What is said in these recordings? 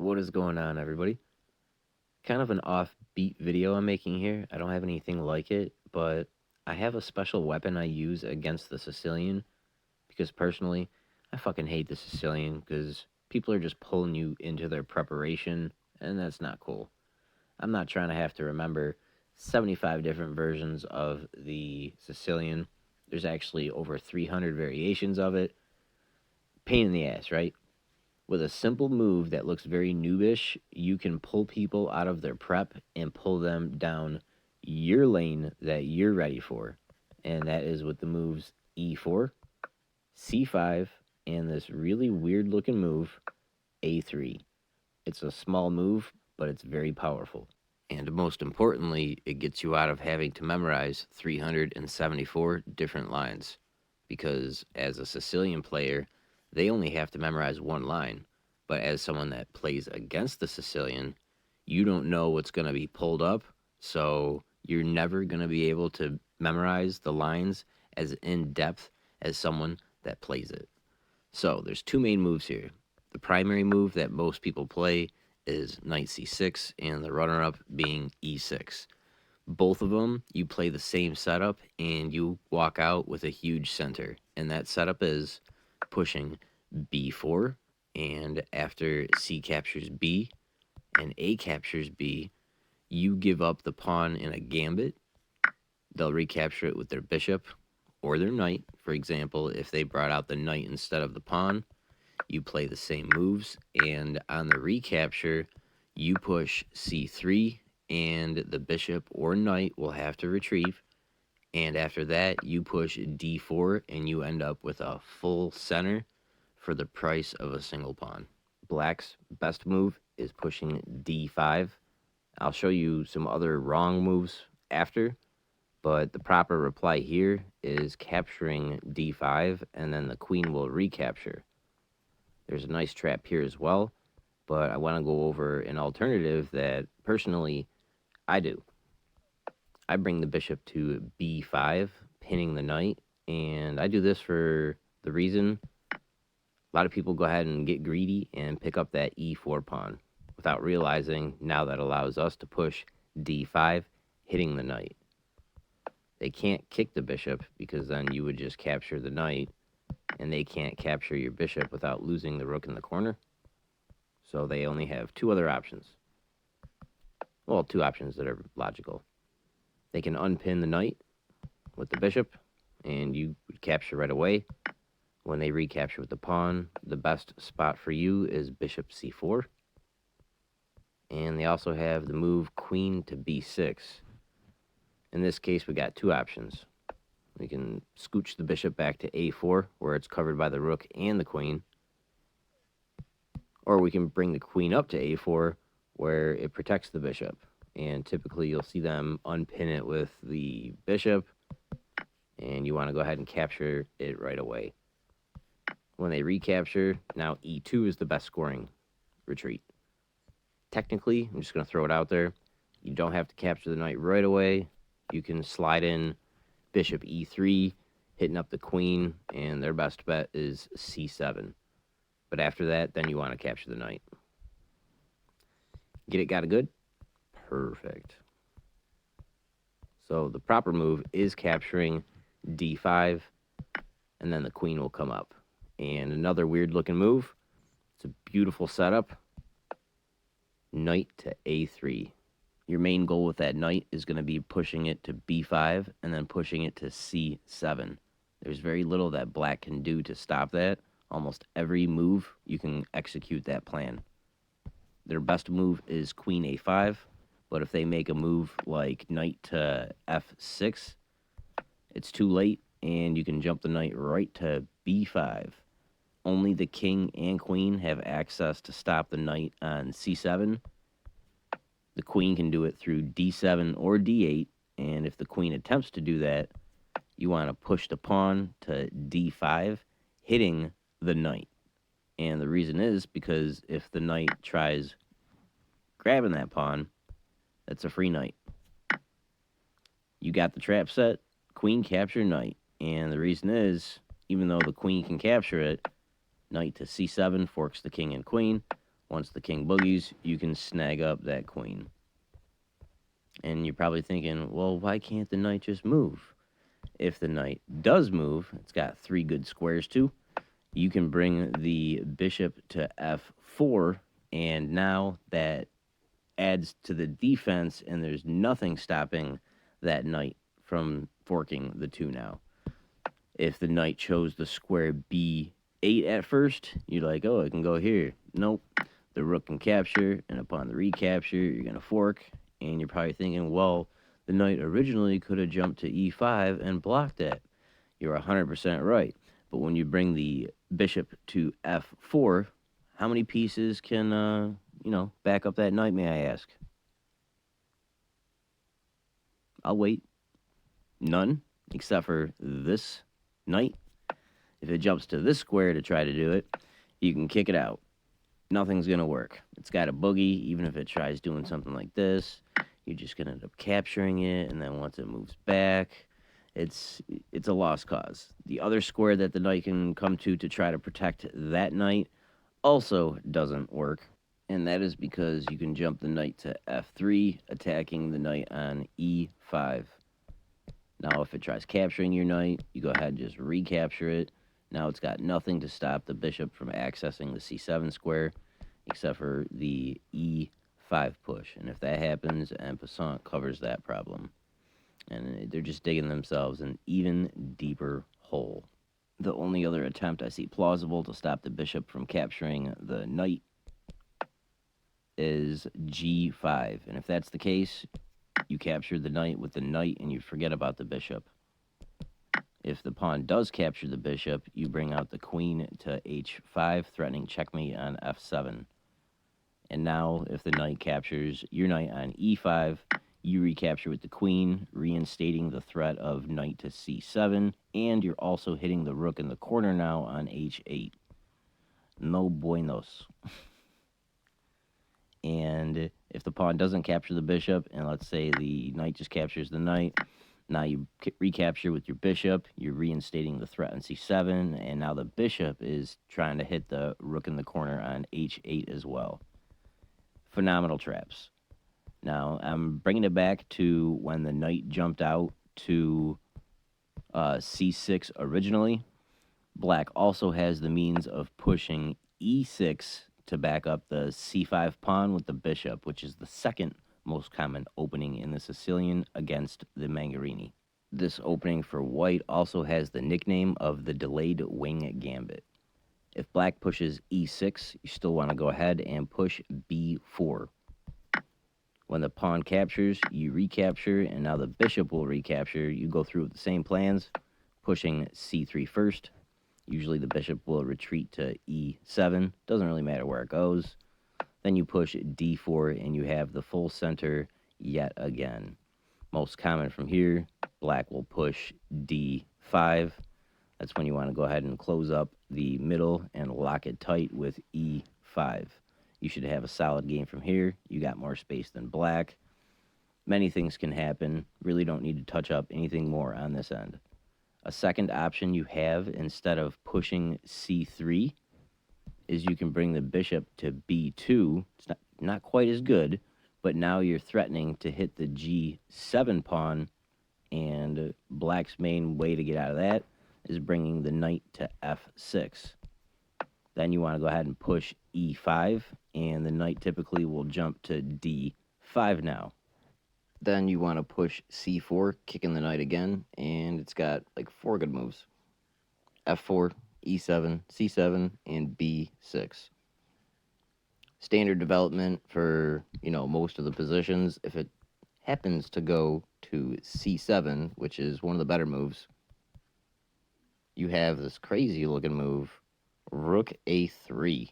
What is going on, everybody? Kind of an offbeat video I'm making here. I don't have anything like it, but I have a special weapon I use against the Sicilian because personally, I fucking hate the Sicilian because people are just pulling you into their preparation, and that's not cool. I'm not trying to have to remember 75 different versions of the Sicilian. There's actually over 300 variations of it. Pain in the ass, right? With a simple move that looks very noobish, you can pull people out of their prep and pull them down your lane that you're ready for. And that is with the moves E4, C5, and this really weird looking move, A3. It's a small move, but it's very powerful. And most importantly, it gets you out of having to memorize 374 different lines. Because as a Sicilian player, they only have to memorize one line. But as someone that plays against the Sicilian, you don't know what's going to be pulled up. So you're never going to be able to memorize the lines as in depth as someone that plays it. So there's two main moves here. The primary move that most people play is knight c6, and the runner-up being e6. Both of them, you play the same setup, and you walk out with a huge center. And that setup is pushing b4, and after c captures b and a captures b, you give up the pawn in a gambit. They'll recapture it with their bishop or their knight. For example, if they brought out the knight instead of the pawn, you play the same moves, and on the recapture, you push c3, and the bishop or knight will have to retrieve. And after that, you push d4, and you end up with a full center for the price of a single pawn. Black's best move is pushing d5. I'll show you some other wrong moves after, but the proper reply here is capturing d5, and then the queen will recapture. There's a nice trap here as well, but I want to go over an alternative that, personally, I do. I bring the bishop to b5, pinning the knight, and I do this for the reason a lot of people go ahead and get greedy and pick up that e4 pawn without realizing now that allows us to push d5, hitting the knight. They can't kick the bishop because then you would just capture the knight, and they can't capture your bishop without losing the rook in the corner. So they only have two other options. Well, two options that are logical. They can unpin the knight with the bishop, and you would capture right away. When they recapture with the pawn, the best spot for you is bishop c4. And they also have the move queen to b6. In this case, we got two options. We can scooch the bishop back to a4, where it's covered by the rook and the queen. Or we can bring the queen up to a4, where it protects the bishop. And typically you'll see them unpin it with the bishop, and you want to go ahead and capture it right away. When they recapture, now e2 is the best scoring retreat. Technically, I'm just going to throw it out there, you don't have to capture the knight right away. You can slide in bishop e3, hitting up the queen, and their best bet is c7. But after that, then you want to capture the knight. Get it, got it good? Perfect. So the proper move is capturing d5, and then the queen will come up. And another weird looking move, it's a beautiful setup, knight to a3. Your main goal with that knight is going to be pushing it to b5 and then pushing it to c7. There's very little that black can do to stop that. Almost every move, you can execute that plan. Their best move is queen a5, but if they make a move like knight to f6, it's too late, and you can jump the knight right to b5. Only the king and queen have access to stop the knight on c7. The queen can do it through d7 or d8, and if the queen attempts to do that, you want to push the pawn to d5, hitting the knight. And the reason is because if the knight tries grabbing that pawn, that's a free knight. You got the trap set, queen capture knight. And the reason is, even though the queen can capture it, knight to c7 forks the king and queen. Once the king boogies, you can snag up that queen. And you're probably thinking, well, why can't the knight just move? If the knight does move, it's got 3 good squares too. You can bring the bishop to f4, and now that adds to the defense, and there's nothing stopping that knight from forking the 2 now. If the knight chose the square b8 at first, you're like, oh, it can go here. Nope. The rook can capture, and upon the recapture, you're going to fork, and you're probably thinking, well, the knight originally could have jumped to e5 and blocked that. You're 100% right. But when you bring the bishop to f4, how many pieces can, back up that knight, may I ask? I'll wait. None, except for this knight. If it jumps to this square to try to do it, you can kick it out. Nothing's going to work. It's got a boogie. Even if it tries doing something like this, you're just going to end up capturing it, and then once it moves back, it's a lost cause. The other square that the knight can come to try to protect that knight also doesn't work, and that is because you can jump the knight to f3, attacking the knight on e5. Now, if it tries capturing your knight, you go ahead and just recapture it. Now it's got nothing to stop the bishop from accessing the c7 square, except for the e5 push. And if that happens, en passant covers that problem. And they're just digging themselves an even deeper hole. The only other attempt I see plausible to stop the bishop from capturing the knight is g5. And if that's the case, you capture the knight with the knight and you forget about the bishop. If the pawn does capture the bishop, you bring out the queen to h5, threatening checkmate on f7. And now, if the knight captures your knight on e5, you recapture with the queen, reinstating the threat of knight to c7, and you're also hitting the rook in the corner now on h8. No buenos. And if the pawn doesn't capture the bishop, and let's say the knight just captures the knight, now you recapture with your bishop, you're reinstating the threat on c7, and now the bishop is trying to hit the rook in the corner on h8 as well. Phenomenal traps. Now, I'm bringing it back to when the knight jumped out to c6 originally. Black also has the means of pushing e6 to back up the c5 pawn with the bishop, which is the second most common opening in the Sicilian against the Mengarini. This opening for white also has the nickname of the Delayed Wing Gambit. If black pushes e6, you still want to go ahead and push b4. When the pawn captures, you recapture, and now the bishop will recapture. You go through with the same plans, pushing c3 first. Usually the bishop will retreat to e7. Doesn't really matter where it goes. Then you push d4, and you have the full center yet again. Most common from here, black will push d5. That's when you want to go ahead and close up the middle and lock it tight with e5. You should have a solid game from here. You got more space than black. Many things can happen. Really don't need to touch up anything more on this end. A second option you have, instead of pushing c3, is you can bring the bishop to b2. It's not quite as good, but now you're threatening to hit the g7 pawn, and black's main way to get out of that is bringing the knight to f6. Then you want to go ahead and push e5, and the knight typically will jump to d5 now. Then you want to push c4, kicking the knight again, and it's got like 4 good moves. f4, e7, c7, and b6. Standard development for, most of the positions. If it happens to go to c7, which is one of the better moves, you have this crazy looking move, rook a3.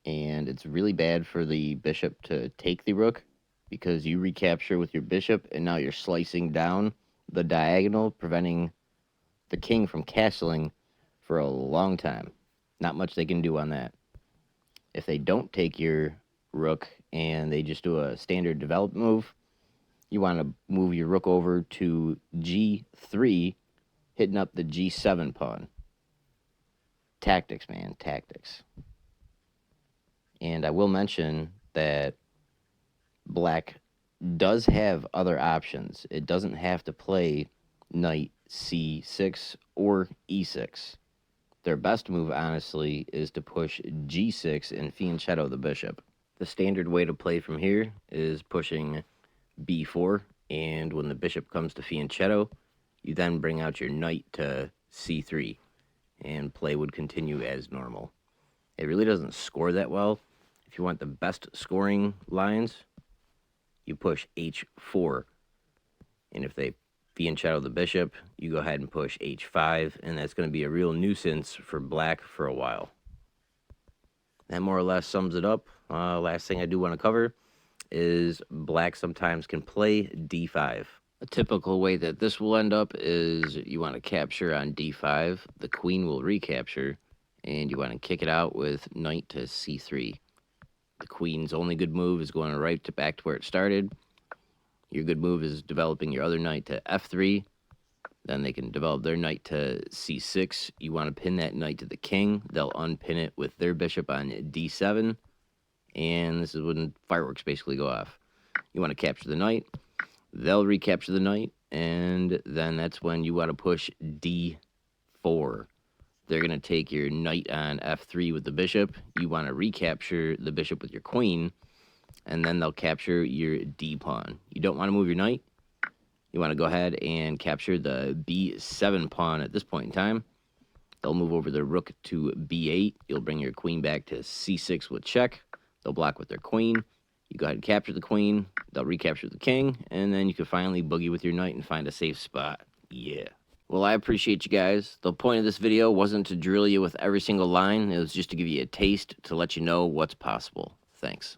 And it's really bad for the bishop to take the rook, because you recapture with your bishop, and now you're slicing down the diagonal, preventing the king from castling for a long time. Not much they can do on that. If they don't take your rook and they just do a standard developed move, you want to move your rook over to g3, hitting up the g7 pawn. Tactics, man, tactics. And I will mention that black does have other options. It doesn't have to play knight c6 or e6. Their best move, honestly, is to push g6 and fianchetto the bishop. The standard way to play from here is pushing b4, and when the bishop comes to fianchetto, you then bring out your knight to c3, and play would continue as normal. It really doesn't score that well. If you want the best scoring lines, you push h4, and if they fianchetto the bishop, you go ahead and push h5, and that's going to be a real nuisance for black for a while. That more or less sums it up. Last thing I do want to cover is black sometimes can play d5. A typical way that this will end up is you want to capture on d5, the queen will recapture, and you want to kick it out with knight to c3. The queen's only good move is going right to back to where it started. Your good move is developing your other knight to f3. Then they can develop their knight to c6. You want to pin that knight to the king. They'll unpin it with their bishop on d7. And this is when fireworks basically go off. You want to capture the knight. They'll recapture the knight. And then that's when you want to push d4. They're going to take your knight on f3 with the bishop. You want to recapture the bishop with your queen. And then they'll capture your d pawn. You don't want to move your knight. You want to go ahead and capture the b7 pawn at this point in time. They'll move over the rook to b8. You'll bring your queen back to c6 with check. They'll block with their queen. You go ahead and capture the queen. They'll recapture the king. And then you can finally boogie with your knight and find a safe spot. Yeah. Well, I appreciate you guys. The point of this video wasn't to drill you with every single line. It was just to give you a taste to let you know what's possible. Thanks.